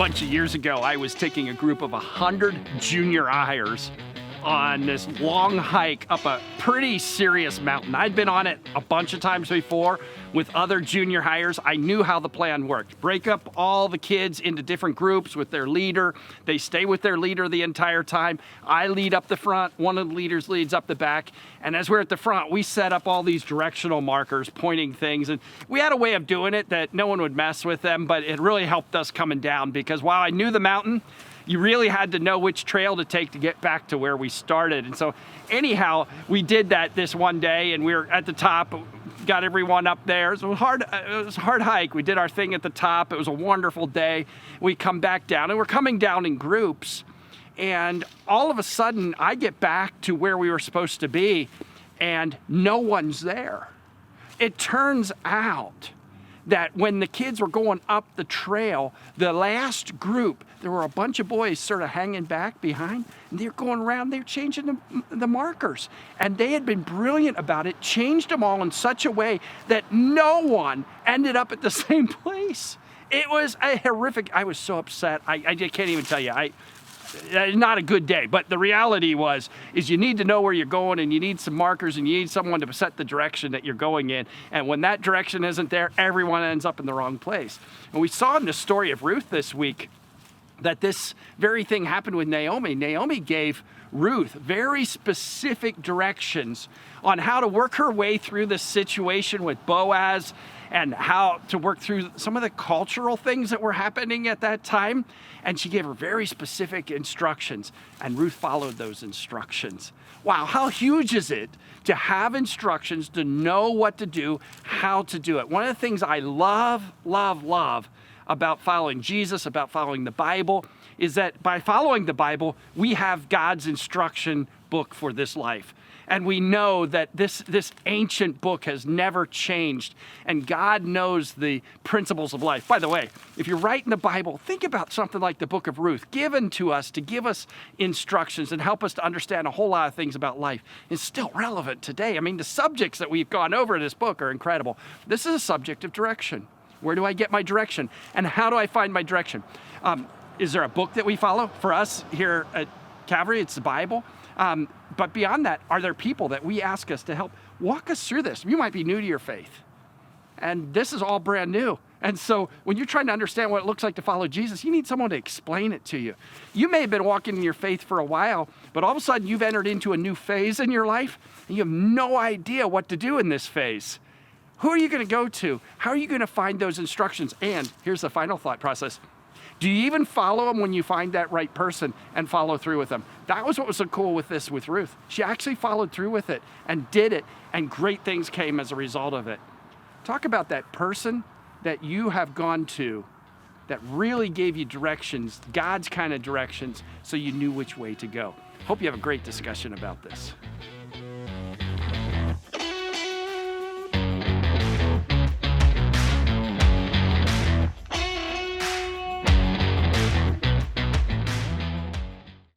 bunch of years ago, I was taking a group of 100 junior hires on this long hike up a pretty serious mountain. I'd been on it a bunch of times before with other junior hires. I knew how the plan worked. Break up all the kids into different groups with their leader. They stay with their leader the entire time. I lead up the front. One of the leaders leads up the back. And as we're at the front, we set up all these directional markers pointing things. And we had a way of doing it that no one would mess with them, but it really helped us coming down, because while I knew the mountain, you really had to know which trail to take to get back to where we started. And so anyhow, we did that this one day, and we were at the top, got everyone up there. It was a hard hike. We did our thing at the top. It was a wonderful day. We come back down, and we're coming down in groups. And all of a sudden, I get back to where we were supposed to be, and no one's there. It turns out that when the kids were going up the trail, the last group, there were a bunch of boys sort of hanging back behind, and they were going around, they were changing the markers. And they had been brilliant about it, changed them all in such a way that no one ended up at the same place. It was a horrific, I was so upset. I can't even tell you. Not a good day, but the reality is you need to know where you're going, and you need some markers, and you need someone to set the direction that you're going in. And when that direction isn't there, everyone ends up in the wrong place. And we saw in the story of Ruth this week that this very thing happened with Naomi. Naomi gave Ruth very specific directions on how to work her way through this situation with Boaz, and how to work through some of the cultural things that were happening at that time. And she gave her very specific instructions, and Ruth followed those instructions. Wow, how huge is it to have instructions, to know what to do, how to do it? One of the things I love about following Jesus, about following the Bible, is that by following the Bible, we have God's instruction book for this life. And we know that this ancient book has never changed, and God knows the principles of life. By the way, if you're writing the Bible, think about something like the book of Ruth, given to us to give us instructions and help us to understand a whole lot of things about life. It's still relevant today. I mean, the subjects that we've gone over in this book are incredible. This is a subject of direction. Where do I get my direction? And how do I find my direction? Is there a book that we follow? For us here at Calvary, it's the Bible. But beyond that, are there people that we ask us to help walk us through this? You might be new to your faith, and this is all brand new. And so when you're trying to understand what it looks like to follow Jesus, you need someone to explain it to you. You may have been walking in your faith for a while, but all of a sudden you've entered into a new phase in your life, and you have no idea what to do in this phase. Who are you going to go to? How are you going to find those instructions? And here's the final thought process. Do you even follow them when you find that right person and follow through with them? That was what was so cool with Ruth. She actually followed through with it and did it, and great things came as a result of it. Talk about that person that you have gone to that really gave you directions, God's kind of directions, so you knew which way to go. Hope you have a great discussion about this.